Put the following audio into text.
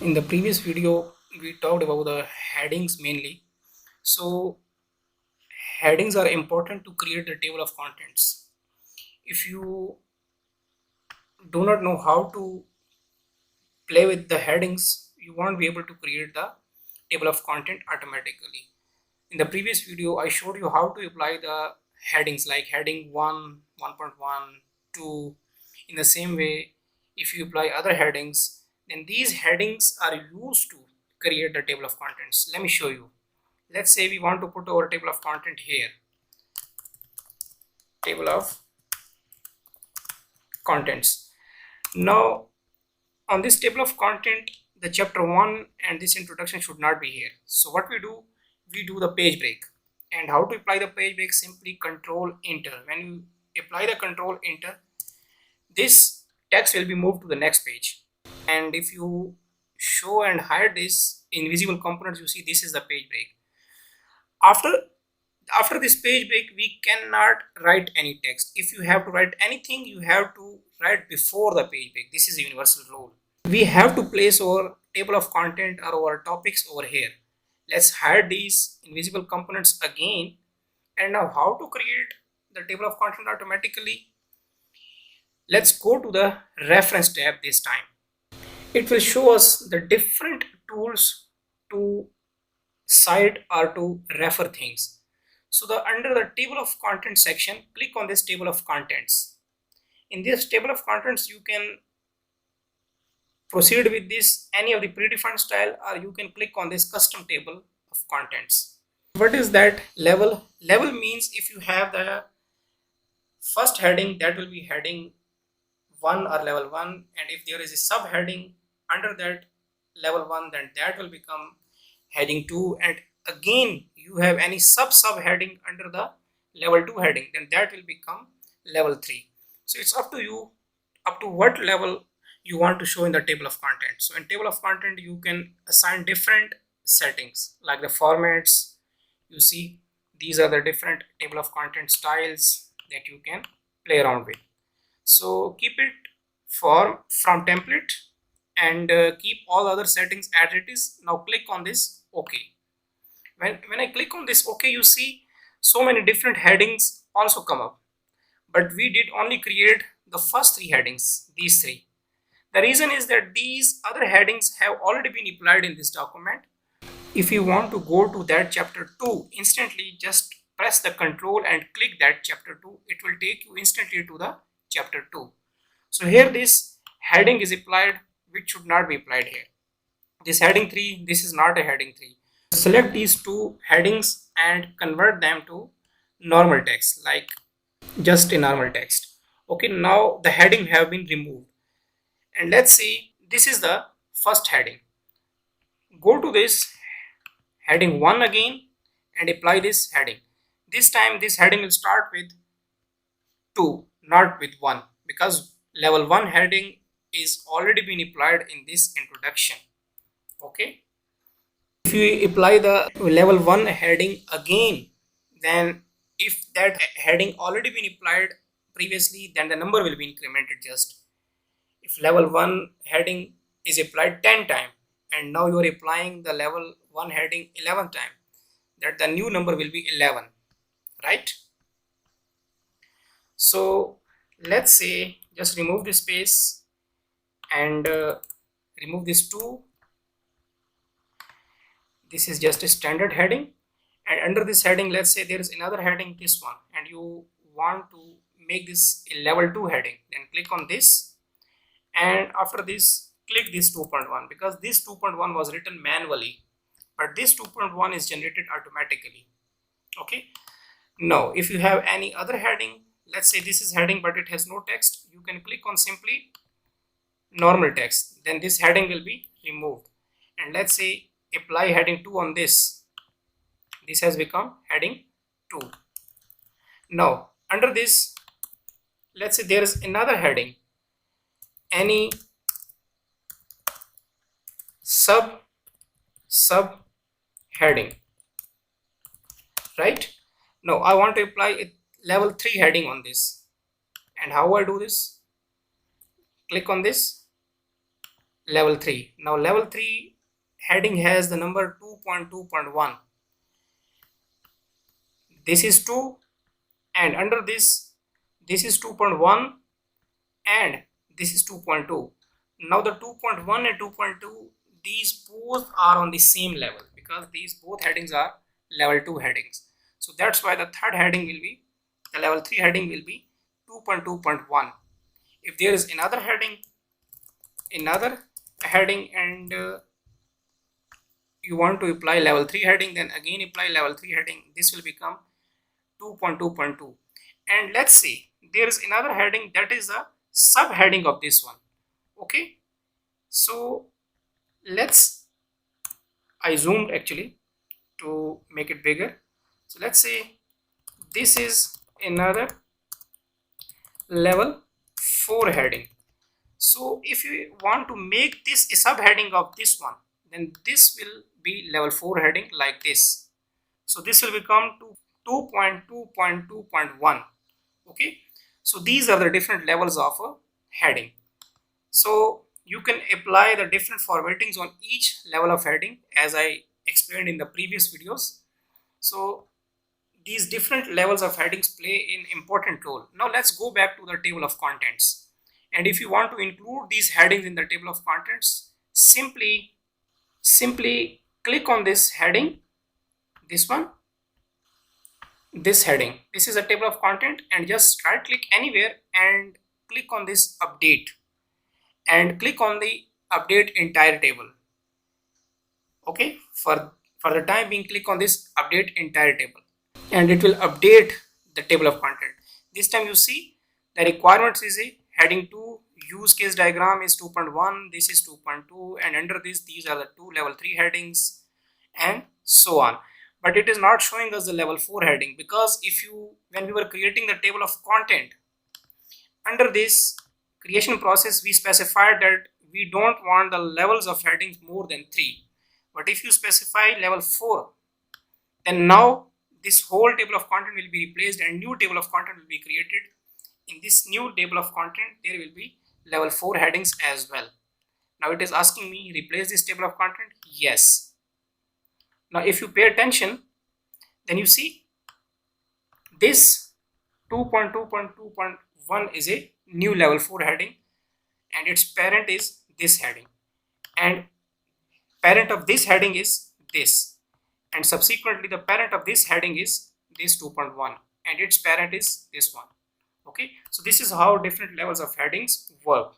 In the previous video we talked about the headings mainly. So headings are important to create the table of contents. If you do not know how to play with the headings, you won't be able to create the table of content automatically. In the previous video I showed you how to apply the headings like heading 1, 1.1, 2. In the same way, if you apply other headings, then these headings are used to create the table of contents. Let me show you. Let's say we want to put our table of content here, table of contents. Now on this table of content, the chapter 1 and this introduction should not be here. So what we do the page break. And how to apply the page break? Simply control enter. When you apply the control enter, this text will be moved to the next page. And if you show and hide this invisible components, you see this is the page break. After this page break, we cannot write any text. If you have to write anything, you have to write before the page break. This is a universal rule. We have to place our table of content or our topics over here. Let's hide these invisible components again. And now how to create the table of content automatically? Let's go to the reference tab this time. It will show us the different tools to cite or to refer things. So under the table of contents section, click on this table of contents. In this table of contents, you can proceed with this any of the predefined style, or you can click on this custom table of contents. What is that level? Level means if you have the first heading, that will be heading 1 or level 1, and if there is a subheading under that level 1, then that will become heading 2, and again you have any subheading under the level 2 heading, then that will become level 3. So it's up to you, up to what level you want to show in the table of content. So in table of content, you can assign different settings like the formats. You see, these are the different table of content styles that you can play around with. So keep it from template and keep all other settings as it is. Now click on this OK. When I click on this OK, you see so many different headings also come up, but we did only create the first 3 headings, these 3. The reason is that these other headings have already been applied in this document. If you want to go to that chapter 2 instantly, just press the control and click that chapter 2. It will take you instantly to the chapter 2. So here this heading is applied, which should not be applied here. This heading 3, this is not a heading 3. Select these 2 headings and convert them to normal text, like just a normal text. Okay, now the heading have been removed. And let's see, this is the first heading. Go to this heading 1 again and apply this heading. This time this heading will start with 2, not with 1, because level 1 heading is already been applied in this introduction. Okay, if you apply the level 1 heading again, then if that heading already been applied previously, then the number will be incremented. Just if level 1 heading is applied 10 times and now you are applying the level 1 heading 11 times, that the new number will be 11, right? So let's say just remove this space and remove this 2. This is just a standard heading, and under this heading, let's say there is another heading, this one, and you want to make this a level 2 heading, then click on this, and after this click this 2.1, because this 2.1 was written manually, but this 2.1 is generated automatically. Okay, now if you have any other heading, let's say this is heading but it has no text, you can click on simply normal text, then this heading will be removed, and let's say apply heading 2 on this. This has become heading 2. Now under this, let's say there is another heading, any sub heading, right? Now I want to apply a level 3 heading on this, and how I do this? Click on this level 3. Now level 3 heading has the number 2.2.1. This is 2, and under this is 2.1, and this is 2.2. Now the 2.1 and 2.2, these both are on the same level because these both headings are level 2 headings. So that's why the third heading will be, the level 3 heading will be 2.2.1. If there is another heading and you want to apply level 3 heading, then again apply level 3 heading. This will become 2.2.2. and let's see, there is another heading that is a subheading of this one. Okay, so I zoomed actually to make it bigger. So let's say this is another level 4 heading. So if you want to make this a subheading of this one, then this will be level 4 heading like this. So this will become 2.2.2.1. okay, so these are the different levels of a heading. So you can apply the different formattings on each level of heading as I explained in the previous videos. So these different levels of headings play an important role. Now let's go back to the table of contents. And if you want to include these headings in the table of contents, simply click on this heading, this one, this heading. This is a table of content, and just right click anywhere and click on this update and click on the update entire table. Okay, for the time being, click on this update entire table and it will update the table of content. This time you see the requirements is a heading 2, use case diagram is 2.1, this is 2.2, and under this these are the 2 level 3 headings and so on. But it is not showing us the level 4 heading because when we were creating the table of content, under this creation process we specified that we don't want the levels of headings more than 3. But if you specify level 4, then now this whole table of content will be replaced and new table of content will be created. In this new table of content there will be level 4 headings as well. Now it is asking me replace this table of content. Yes. Now if you pay attention, then you see this 2.2.2.1 is a new level 4 heading and its parent is this heading, and parent of this heading is this, and subsequently the parent of this heading is this 2.1 and its parent is this one. Okay, so this is how different levels of headings work.